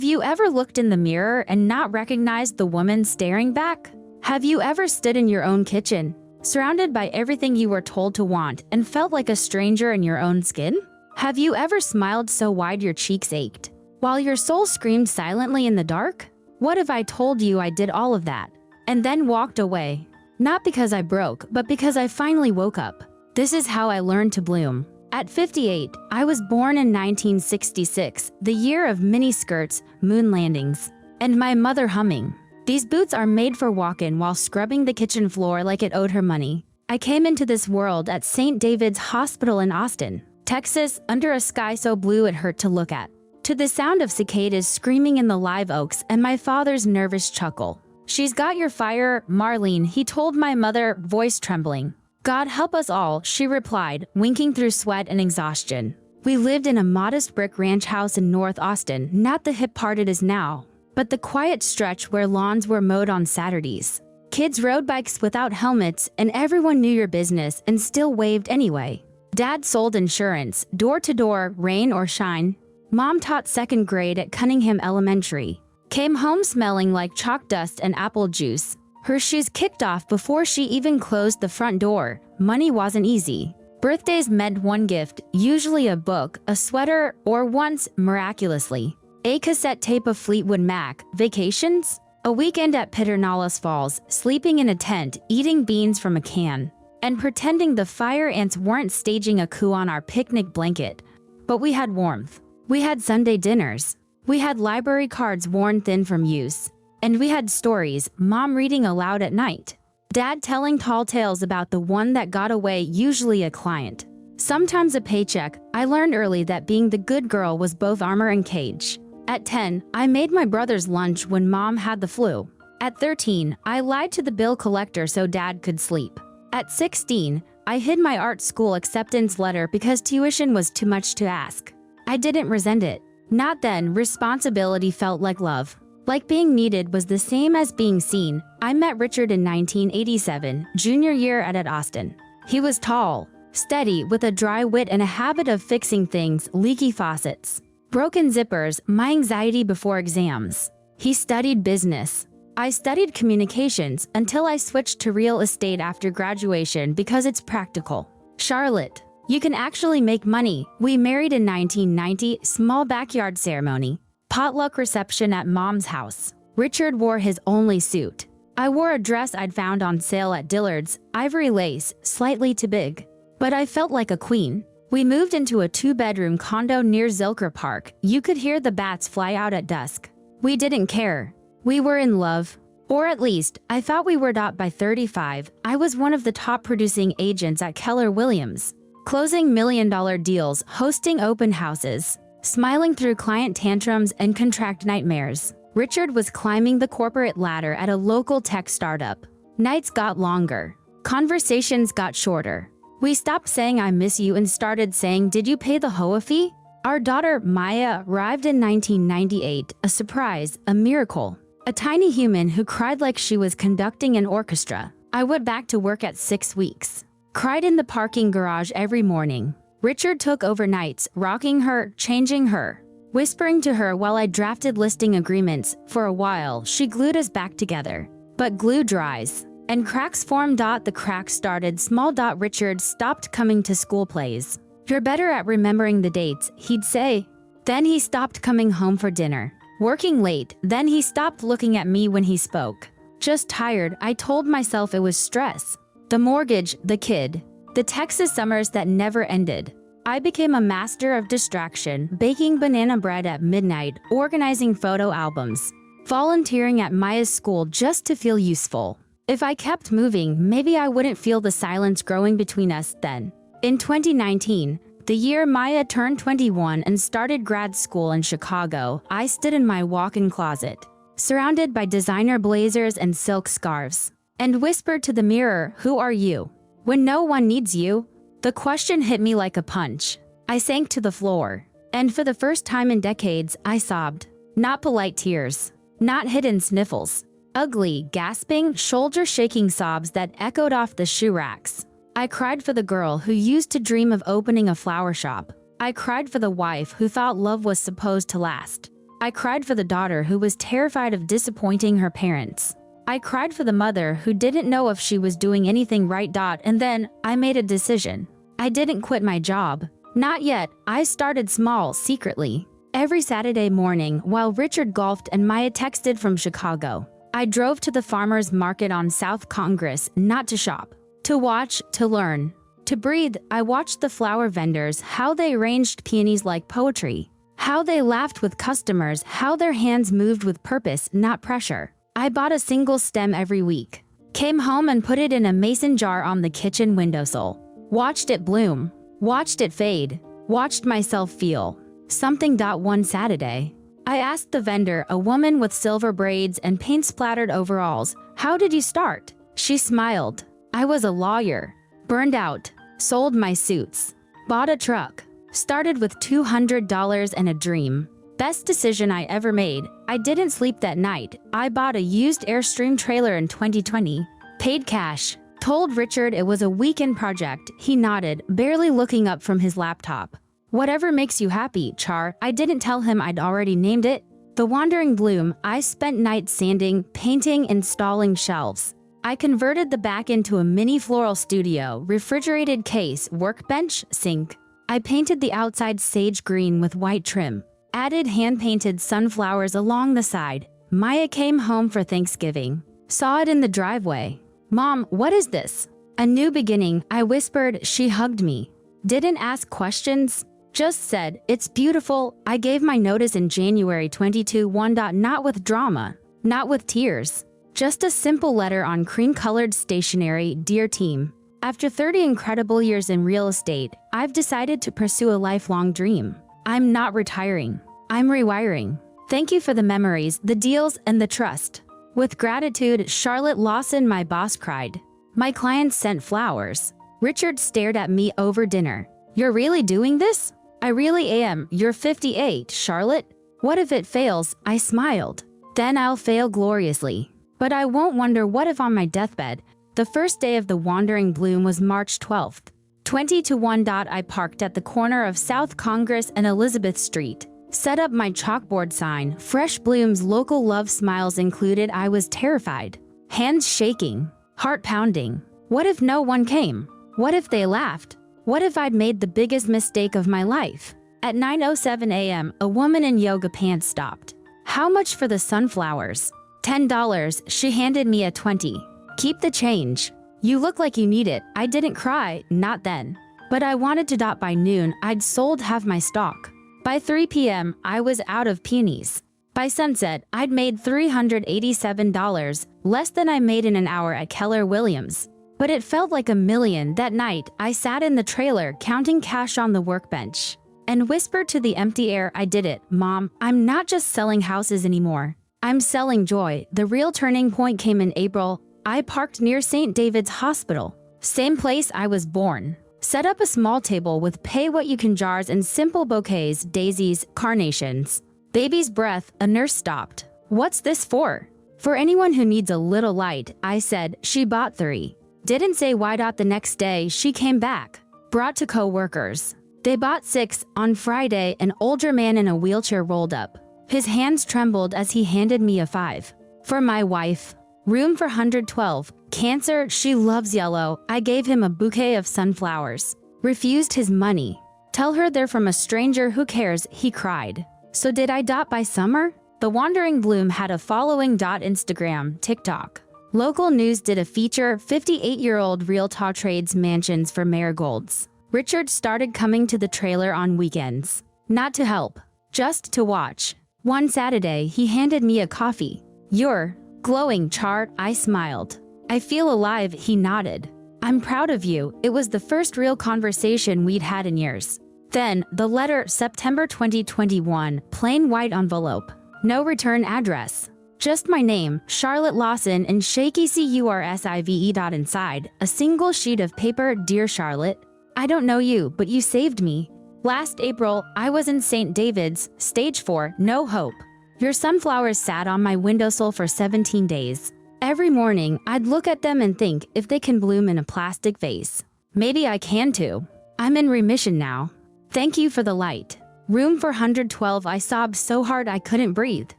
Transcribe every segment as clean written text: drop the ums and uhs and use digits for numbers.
Have you ever looked in the mirror and not recognized the woman staring back? Have you ever stood in your own kitchen, surrounded by everything you were told to want, and felt like a stranger in your own skin? Have you ever smiled so wide your cheeks ached, while your soul screamed silently in the dark? What if I told you I did all of that, and then walked away? Not because I broke, but because I finally woke up. This is how I learned to bloom. At 58, I was born in 1966, the year of miniskirts, moon landings, and my mother humming. These boots are made for walk-in while scrubbing the kitchen floor like it owed her money. I came into this world at St. David's Hospital in Austin, Texas, under a sky so blue it hurt to look at, to the sound of cicadas screaming in the live oaks and my father's nervous chuckle. "She's got your fire, Marlene," he told my mother, voice trembling. "God help us all," she replied, winking through sweat and exhaustion. We lived in a modest brick ranch house in North Austin, not the hip part it is now, but the quiet stretch where lawns were mowed on Saturdays. Kids rode bikes without helmets, and everyone knew your business and still waved anyway. Dad sold insurance, door to door, rain or shine. Mom taught second grade at Cunningham Elementary. Came home smelling like chalk dust and apple juice. Her shoes kicked off before she even closed the front door. Money wasn't easy. Birthdays meant one gift, usually a book, a sweater, or once, miraculously, a cassette tape of Fleetwood Mac. Vacations? A weekend at Pedernales Falls, sleeping in a tent, eating beans from a can, and pretending the fire ants weren't staging a coup on our picnic blanket. But we had warmth. We had Sunday dinners. We had library cards worn thin from use. And we had stories, Mom reading aloud at night, Dad telling tall tales about the one that got away, usually a client, sometimes a paycheck. I learned early that being the good girl was both armor and cage. At 10, I made my brother's lunch when Mom had the flu. At 13, I lied to the bill collector so Dad could sleep. At 16, I hid my art school acceptance letter because tuition was too much to ask. I didn't resent it. Not then. Responsibility felt like love. Like being needed was the same as being seen. I met Richard in 1987, junior year at Austin. He was tall, steady, with a dry wit and a habit of fixing things, leaky faucets, broken zippers, my anxiety before exams. He studied business. I studied communications until I switched to real estate after graduation because it's practical. Charlotte, you can actually make money. We married in 1990, small backyard ceremony. Potluck reception at Mom's house. Richard wore his only suit. I wore a dress I'd found on sale at Dillard's, ivory lace, slightly too big. But I felt like a queen. We moved into a 2-bedroom condo near Zilker Park. You could hear the bats fly out at dusk. We didn't care. We were in love. Or at least, I thought we were. By 35, I was one of the top producing agents at Keller Williams, closing million-dollar deals, hosting open houses, smiling through client tantrums and contract nightmares. Richard was climbing the corporate ladder at a local tech startup. Nights got longer. Conversations got shorter. We stopped saying "I miss you" and started saying "Did you pay the HOA fee?" Our daughter, Maya, arrived in 1998, a surprise, a miracle. A tiny human who cried like she was conducting an orchestra. I went back to work at 6 weeks. Cried in the parking garage every morning. Richard took overnights, rocking her, changing her, whispering to her while I drafted listing agreements. For a while, she glued us back together. But glue dries, and cracks form. The cracks started small. Richard stopped coming to school plays. "You're better at remembering the dates," he'd say. Then he stopped coming home for dinner. Working late, then he stopped looking at me when he spoke. Just tired. I told myself it was stress. The mortgage, the kid. The Texas summers that never ended. I became a master of distraction, baking banana bread at midnight, organizing photo albums, volunteering at Maya's school just to feel useful. If I kept moving, maybe I wouldn't feel the silence growing between us then. In 2019, the year Maya turned 21 and started grad school in Chicago, I stood in my walk-in closet, surrounded by designer blazers and silk scarves, and whispered to the mirror, "Who are you?" When no one needs you. The question hit me like a punch. I sank to the floor. And for the first time in decades, I sobbed. Not polite tears. Not hidden sniffles. Ugly, gasping, shoulder-shaking sobs that echoed off the shoe racks. I cried for the girl who used to dream of opening a flower shop. I cried for the wife who thought love was supposed to last. I cried for the daughter who was terrified of disappointing her parents. I cried for the mother who didn't know if she was doing anything right. And then I made a decision. I didn't quit my job. Not yet. I started small, secretly. Every Saturday morning, while Richard golfed and Maya texted from Chicago, I drove to the farmers market on South Congress, not to shop, to watch, to learn, to breathe. I watched the flower vendors, how they arranged peonies like poetry, how they laughed with customers, how their hands moved with purpose, not pressure. I bought a single stem every week, came home and put it in a mason jar on the kitchen windowsill, watched it bloom, watched it fade, watched myself feel something. One Saturday, I asked the vendor, a woman with silver braids and paint-splattered overalls, "How did you start?" She smiled. "I was a lawyer. Burned out. Sold my suits. Bought a truck. Started with $200 and a dream. Best decision I ever made. I didn't sleep that night. I bought a used Airstream trailer in 2020. Paid cash. Told Richard it was a weekend project." He nodded, barely looking up from his laptop. "Whatever makes you happy, Char." I didn't tell him I'd already named it. The Wandering Bloom. I spent nights sanding, painting, installing shelves. I converted the back into a mini floral studio, refrigerated case, workbench, sink. I painted the outside sage green with white trim. Added hand-painted sunflowers along the side. Maya came home for Thanksgiving. Saw it in the driveway. "Mom, what is this?" "A new beginning," I whispered. She hugged me. Didn't ask questions. Just said, "It's beautiful." I gave my notice in January 2021. Not with drama, not with tears. Just a simple letter on cream-colored stationery. "Dear team, after 30 incredible years in real estate, I've decided to pursue a lifelong dream. I'm not retiring. I'm rewiring. Thank you for the memories, the deals, and the trust. With gratitude, Charlotte Lawson." My boss cried. My clients sent flowers. Richard stared at me over dinner. "You're really doing this?" "I really am." "You're 58, Charlotte." "What if it fails?" I smiled. "Then I'll fail gloriously. But I won't wonder what if on my deathbed." The first day of the Wandering Bloom was March 12th, 2021. I parked at the corner of South Congress and Elizabeth Street. Set up my chalkboard sign, "Fresh Blooms, local love, smiles included." I was terrified. Hands shaking, heart pounding. What if no one came? What if they laughed? What if I'd made the biggest mistake of my life? At 9:07 a.m., a woman in yoga pants stopped. "How much for the sunflowers?" $10. She handed me a 20. "Keep the change. You look like you need it." I didn't cry, not then. But I wanted to. By noon, I'd sold half my stock. By 3 p.m., I was out of peonies. By sunset, I'd made $387, less than I made in an hour at Keller Williams. But it felt like a million. That night, I sat in the trailer counting cash on the workbench and whispered to the empty air, "I did it, Mom. I'm not just selling houses anymore. I'm selling joy." The real turning point came in April. I parked near St. David's Hospital, same place I was born. Set up a small table with pay what you can jars and simple bouquets, daisies, carnations. Baby's breath. A nurse stopped. "What's this for?" "For anyone who needs a little light," I said. She bought 3. Didn't say why. The next day, she came back. Brought to co-workers. They bought 6. On Friday, an older man in a wheelchair rolled up. His hands trembled as he handed me a 5. "For my wife. Room for 112. Cancer, she loves yellow." I gave him a bouquet of sunflowers. Refused his money. "Tell her they're from a stranger. Who cares?" He cried. So did I. By summer, the Wandering Bloom had a following. Instagram, TikTok. Local news did a feature. 58-year-old Realtor trades mansions for marigolds. Richard started coming to the trailer on weekends. Not to help, just to watch. One Saturday, he handed me a coffee. "You're glowing, Char." I smiled. "I feel alive." He nodded. "I'm proud of you." It was the first real conversation we'd had in years. Then, the letter, September 2021, plain white envelope. No return address. Just my name, Charlotte Lawson, and shaky CURSIVE. Inside, a single sheet of paper. "Dear Charlotte, I don't know you, but you saved me. Last April, I was in St. David's, stage 4, no hope. Your sunflowers sat on my windowsill for 17 days. Every morning, I'd look at them and think, if they can bloom in a plastic vase, maybe I can too. I'm in remission now. Thank you for the light. Room 412. I sobbed so hard I couldn't breathe.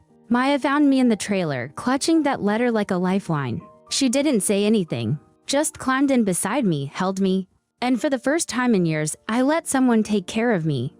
Maya found me in the trailer, clutching that letter like a lifeline. She didn't say anything, just climbed in beside me, held me, and for the first time in years, I let someone take care of me.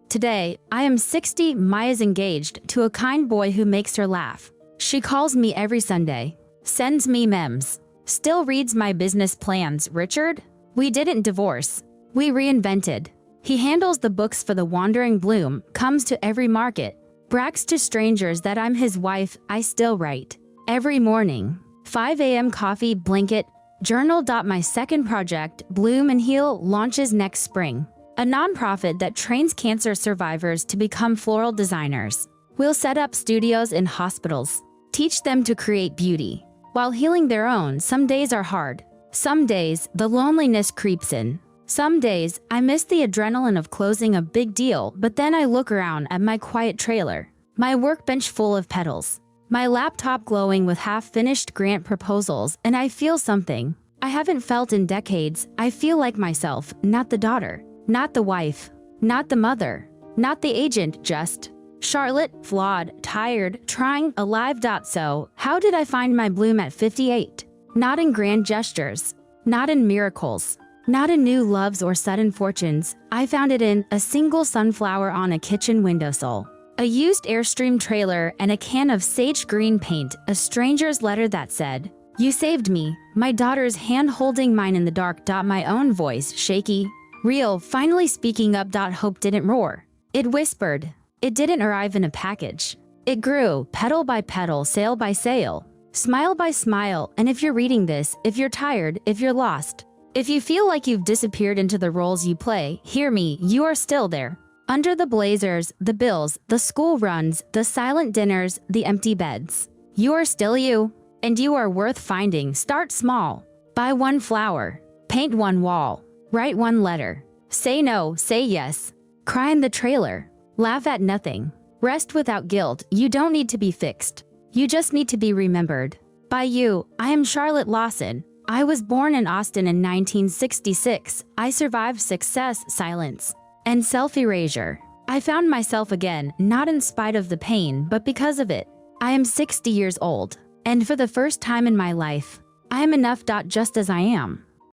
Today, I am 60. Maya's engaged to a kind boy who makes her laugh. She calls me every Sunday, sends me memes, still reads my business plans. Richard? We didn't divorce. We reinvented. He handles the books for the Wandering Bloom, comes to every market, brags to strangers that I'm his wife. I still write. Every morning. 5 a.m. coffee, blanket, journal. My second project, Bloom and Heal, launches next spring. A nonprofit that trains cancer survivors to become floral designers. We'll set up studios in hospitals, teach them to create beauty while healing their own. Some days are hard. Some days, the loneliness creeps in. Some days, I miss the adrenaline of closing a big deal, but then I look around at my quiet trailer, my workbench full of petals, my laptop glowing with half-finished grant proposals, and I feel something I haven't felt in decades. I feel like myself, not the daughter, not the wife, not the mother, not the agent, just Charlotte, flawed, tired, trying, alive. So, how did I find my bloom at 58? Not in grand gestures, not in miracles, not in new loves or sudden fortunes. I found it in a single sunflower on a kitchen windowsill, a used Airstream trailer, and a can of sage green paint. A stranger's letter that said, "You saved me." My daughter's hand holding mine in the dark. My own voice, shaky, real, finally speaking up. Hope didn't roar. It whispered. It didn't arrive in a package. It grew, petal by petal, sail by sail, smile by smile. And if you're reading this, if you're tired, if you're lost, if you feel like you've disappeared into the roles you play, hear me, you are still there. Under the blazers, the bills, the school runs, the silent dinners, the empty beds. You are still you, and you are worth finding. Start small. Buy one flower, paint one wall, write one letter, say no, say yes, cry in the trailer, laugh at nothing, rest without guilt. You don't need to be fixed. You just need to be remembered. By you. I am Charlotte Lawson. I was born in Austin in 1966. I survived success, silence, and self-erasure. I found myself again, not in spite of the pain, but because of it. I am 60 years old, and for the first time in my life, I am enough. Just as I am.